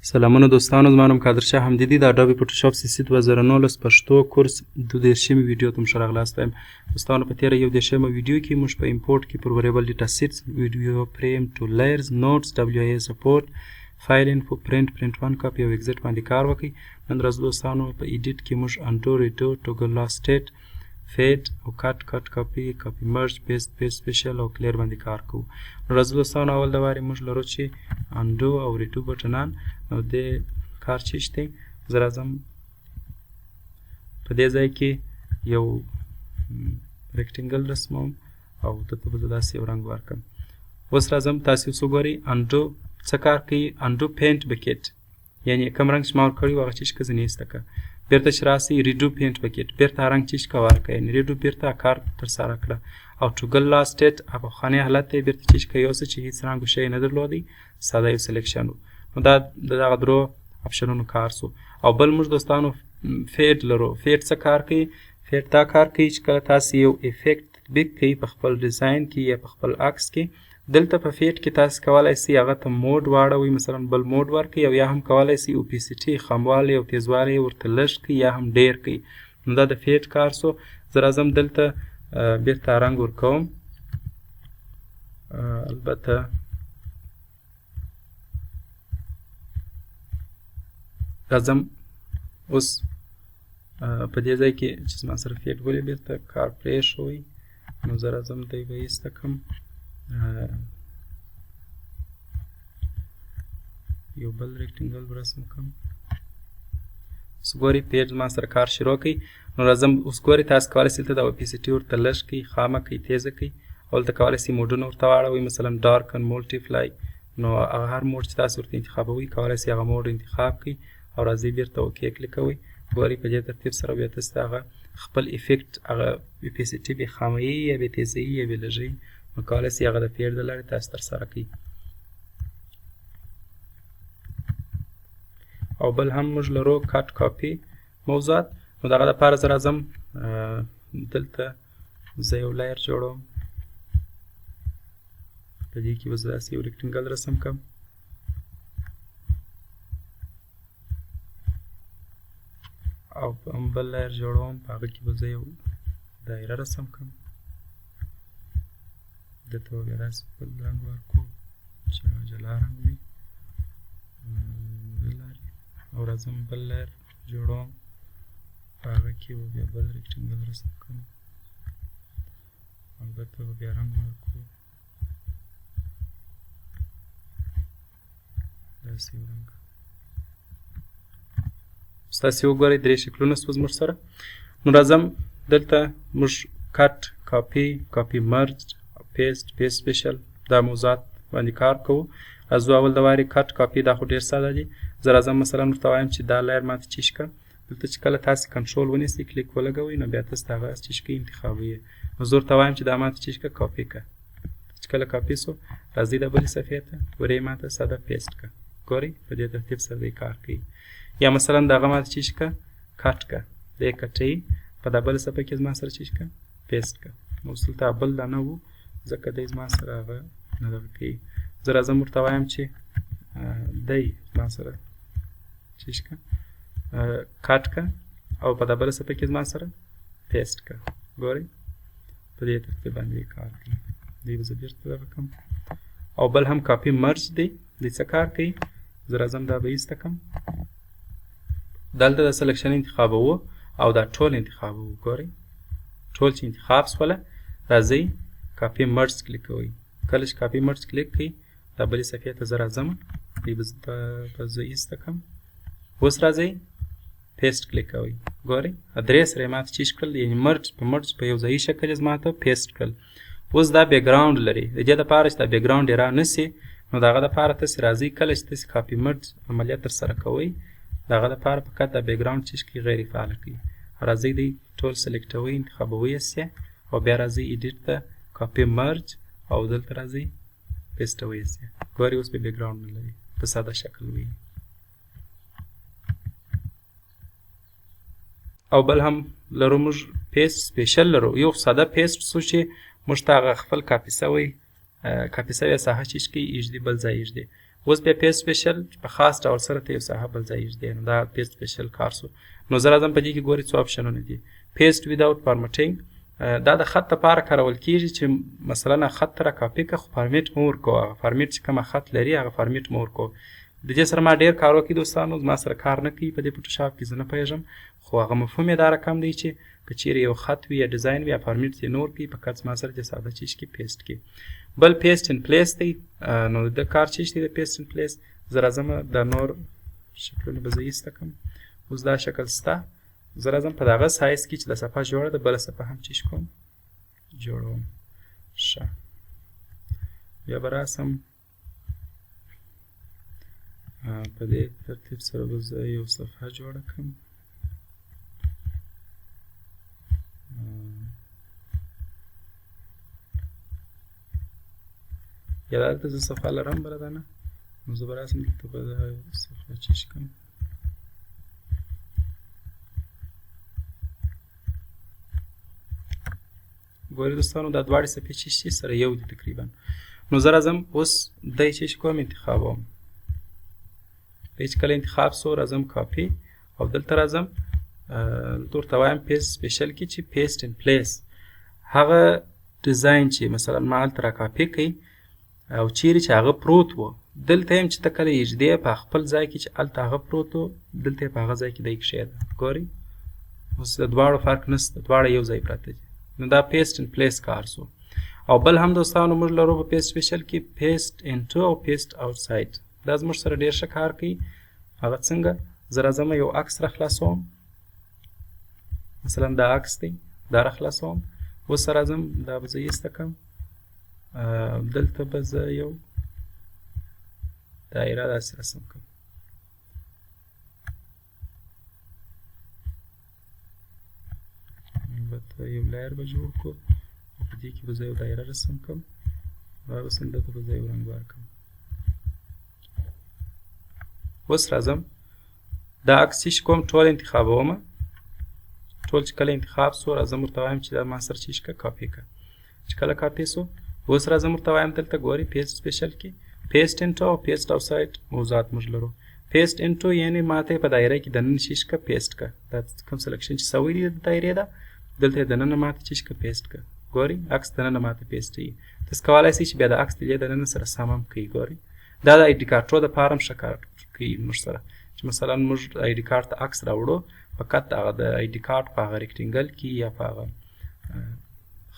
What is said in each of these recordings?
سلامونه دوستانو، زما نوم قادرشاه حمدي دی. د اډوبي فوټوشاپ CC 2019 پښتو کورس 22مې ویډیو ته مو راغلاست وایم. دوستانو په تېره 21مه ویډیو کې موږ په امپورټ کې پر وریبل ډیټا سیټس، ویډیو فریم ټو لیرز، نوټس، WIA سپورټ، فایل انفو، پرنټ 1 کاپي او ایگزیټ باندې کار وکړئ. نن ورځ دوستانو په ایډیټ کې موږ انډو، ریډو، ټوګل لاست سټیټ، فیډ او کټ کاپي مرج، پیست سپیشل او کلیر باندې کار کوو. نو راځو دوستانو، اول د وارې موږ لرو چې انډو او ریډو بټنان. نو دې کار چې شته زه راځم په دې ځای کې یو ریکټینګل رسموم او دلته به زه داسې یو رنګ ورکړم. اوس راځم، تاسې اوس وګورئ انډو څه کار کوي. انډو پینټ بکیټ، یعنې کوم رنګ چې ما ورکړی و هغه چې ښه ځینې ایسته کړه. بیرته چې راسئ ریډو پینټ بکیټ، بیرته رنګ چې ښه ورکړه، یعنې ریډو بیرته کار ترسره کړه. او ټوګل لاست سټیټ هغه پخوانی حالت دی بیرته چې ښه یوسه چې هېڅ رنګ و شی نه درلودی، ساده یو سلیکشن و. نو دا د دغه درو اپشنونو کار سو. او بل موږ دوستانو فیډ لرو. فیډ څه کار کوي؟ فیډ دا کار کوي چې کله تاسې یو افیکټ تطبیق کوي په خپل ډیزاین کې یا په خپل عکس کې، دلته په فیډ کې تاسې کولی سئ هغه ته موډ واړوئ، مثلا بل موډ ورکړئ، او یا هم کولی سئ اوپیسیټي خاموالی او تیزوالی یې ورته لږ کړئ یا هم ډیر کړئ. نو دا د فیډ کار سو. زه راځم دلته بیرته رنګ ورکوم، البته راځم اوس په دې ځای کې چې زما سره فیډ ولې بیرته کار پرېښوئ، نو زه راځم دی به ایسته کړم، یو بل ریکټینګل به رسم کړم. اوس ګورئ فیډ زما سره کار شروع کوي. نو راځم اوس ګورئ، تاسې کولی سئ دلته د اوپیسیټي ورته لږ کړئ، خامه کړئ، تیزه کړئ، او دلته کولی سئ موډونه ورته واړوئ، مثلا ډارکن، مولټیفلای. نو هغه هر موډ چې تاسې ورته انتخابوئ کولی سئ هغه موډ انتخاب کړئ او راځئ بیرته اوکې کلیکوئ. ګورئ په دې ترتیب سره بیا تاسې هغه خپل افیکټ، هغه اوپیسیټي بې خامهیي یا بې تیزهیي یا بې لږهیي، نو کولی سئ هغه د فیډ د لارې تاسې ترسره کړئ. او بل هم موږ لرو کټ کاپي موضوعات. نو د هغه دپاره زه راځم دلته زه یو لایر جوړوم، په دې کې به زه داسې یو ریکټینګل رسم کړم، او هم بل لایر جوړوم، په هغه کې به زه یو دایره رسم کړم، دلته به بیا داسې بل رنګ ورکړو چې هغه جلا رنګ وي، او راځم بل لایر جوړوم، په هغه کې به بیا بل ریکټینګل رسم کړم، او دلته به بیا رنګ ورکړو، داسې یو رنګ. اوس تاسې وګورئ درې شکلونه سوه زموږ سره. نو راځم دلته موږ کټ کاپي مرج، پیست سپیشل، دا موضوعات باندې کار کوو. راځو اول د وارې کټ کاپي، دا خو ډېر ساده دي. زه راځم مثلا ورته وایم چې دا لایر ماته چیش کړه. دلته چې کله تاسې کنټرول ونیسئ، کلیک ولګوئ، نو بیا تاسې د هغه چیش کړئ انتخابوي. نو زه ورته وایم چې دا ماته چیش کړه، کاپي کړه. چې کله کاپي سو، راځئ د بلې صفحې ته ورې ماته ساده پیسټ کړه. ګورئ په دې ترتیب سره دی کار کوي. یا مثلا د هغه ماته چیش کړه، کټ کړه، دی کټوي، په دا بله صفحه کې زما سره چیش کړه، پیسټ کړه. نو اوس دلته بل دا نه و، ځکه دی زما سره هغه نه دغه کوي. زه راځم ورته وایم چې دی زما سره چیش کړه، کټ کړه، او په دا بله صفحه کې زما سره پیسټ کړه. ګورئ په دې ترتیب باندې کار کوي. دی به زه بیرته دغه کړم. او بل هم کاپي مرج دی. دی څه کار کوي؟ زه راځم دا به ایسته کړم، دلته د سلکشن انتخابوو او دا ټول انتخابوو. ګورئ ټول چې انتخاب سوله، راځئ کاپي مرج کلیک کوئ. کله چې کاپي مرج کلیک کړئ، دا بلې صفحې ته زه راځم، دی به زه ایسته کړم. اوس راځئ پیسټ کلیک کوئ. ګورئ درې سره یې ماته چیش کړل، یعنې مرج په یو ځایي شکل یې ماته پیسټ کړل. اوس دا بیکګراونډ لري. د دې دپاره چې دا بیکګراونډ یې را نسي، نو د هغه دپاره تاسې راځئ کله چې تاسې کاپي مرج عملیات ترسره کوئ، د هغه دپاره فقط دا بیکګراونډ چیش کړئ، غیر فعاله کړئ. راځئ دی ټول سلیکټوئ، انتخابوئ یې، او بیا راځئ ایډیټ ته، کاپي مرج، او دلته راځئ پیسټوئ یې. ګورئ اوس به بیکګراونډ نه لري، په ساده شکل وي. او بل هم لرو موږ پیست سپیشل لرو. یو ساده پیست سو چې موږ ته هغه خپل کاپي سوی ساحه چیش کړي ایږدي بل ځای ایږدي. اوس بیا پیسټ سپیشل په خاص ډول سره ته یو ساحه بل ځای ږدي نو دا پیسټ سپیشل کار سو. نو زه راځم په دې کې ګوري څو اپشنونه دي. پیسټ ویداوت فارمټینګ دا د خط لپاره کارول کیږي چې مثلا خط را کاپي که خو فارمیټ مو ورکوه. هغه فارمیټ چې کومه خط لري هغه فارمیټ مو ورکوه. د دې سره ما ډېر کار وکړي دوستانو، ما سره کار نه کوي په دې فوټوشاپ کې، زه نه پوهېږم، خو هغه مفهوم یې دا رقم دی چې که چیرې یو خط وي یا ډیزاین وي یا فارمیټ یې نور کوي فقط ما سره د ساده چیز کې پیسټ کوي. بل پیسټ ان پلیس دی. نو د کار چیز دی د پیسټ ان پلیس. زه راځم د نور شکلونه به زه ایسته کړم. اوس دا شکل سته، زه راځم په دغه سایز کې چې د صفحه جوړه ده بله صفحه هم چیز کوم جوړوم. ښه بیا به راسم په دې ترتیب سره به زه یو صفحه جوړه کړم. یا دلته زه صفحه لرم بله ده نه، نو زه به راسم دلته به دا صفحه چیش کړم. ګورئ دوستانو دا دواړې صفحې چې سره یو دي تقریبا. نو زه راځم اوس دی چې کوم انتخابوم. دی چې کله انتخاب سو راځم کاپي او دلته راځم دلته ورته وایم پیسټ سپیشل کې چې پیسټ ان پلیس. هغه ډیزاین چې مثلا ما هلته را کاپي کوي او چیرې چې هغه پروت و دلته یم چې ته کله یږدې په خپل ځای کې چې هلته هغه پروت و دلته یې په هغه ځای کې دی کښېږده. ګورئ اوس د دواړو فرق نشته، دواړه یو ځای پراته دي. نو دا پیسټ ان پلیس کار سو. او بل هم دوستانو موږ لرو په پیسټ سپیشل کې پیسټ انټو او پیسټ آوټساید. دا زموږ سره ډېر ښه کار کوي. هغه څنګه؟ زه راځم یو عکس راخلاصوم، مثلا دا عکس دی دا راخلاصوم. اوس راځم دا به زه ایسته کړم، دلته به زه یو دایره داسې رسم کړم. البته یو لایر به جوړ کړو او په دې کې به زه یو دایره رسم کړم، بس دلته به زه یو رنګوار کړم. اوس راځم دا عکس چې کوم ټول انتخابومه، ټول چې کله انتخاب سو راځم ورته وایم چې دا ما سره چې کاپي کړه. چې کله کاپي سو اوس راځم ورته وایم دلته ګورئ پیسټ سپیشل کې پیسټ انټو او پیسټ آوټساید موضوعات موږ لرو. پیسټ انټو یعنې ما ته په دایره کې دننه شیش که پیسټ که، دا کوم سلیکشن چې سوی دی د دایرې ده دلته یې دننه ما ته چیش که پیسټ که. ګورئ عکس دننه ما ته پیسټ وي. تاسو کولی شئ چې بیا د عکس دلې دننه سره سم هم کوي. ګورئ دا د آی ډي کارټو دپاره هم ښه کار کوي موږ سره، چې مثلا موږ آی ډي کارت ته عکس راوړو فقط هغه د آی ډي کارت په هغه ریکټینګل کې یا په هغه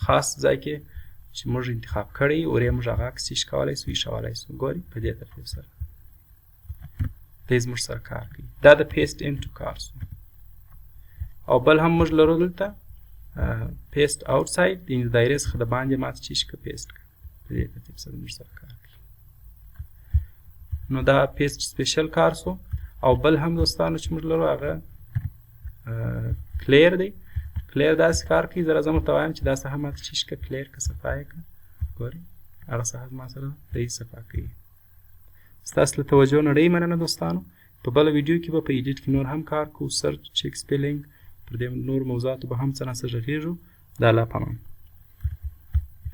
خاص ځای کې چې موږ انتخاب کړی ورې موږ هغه عکس ایښ کولی سو ایښولی سو. ګورئ په دې ترتیب سره دی زموږ سره کار کوي. دا د پیسټ انټو کار سو. او بل هم موږ لرو دلته پیسټ آوټساید، یعنې د دایرې څخه د باندې ما ته چې ایښ که پیسټ که. په دې ترتیب سره موږ سره کار کوي. نو دا پیسټ سپیشل کار سو. او بل هم دوستانو چې موږ لرو هغه کلیر دی. کلیر داسې کار کوي، زه راځم ورته وایم چې دا ساحه ما ته چې ایښ که کلیر که صفا یې که. ګورئ هغه ساحه ما سره دی صفا کوي. ستاسو له توجه نه ډېر مننه دوستانو. په بله ویډیو کې به په ایډیټ کې نور هم کار کوو، سرچ، چیک سپیلینګ، پر دې نور موضوعاتو به هم څه ناڅه غږېږو. د الله په امان.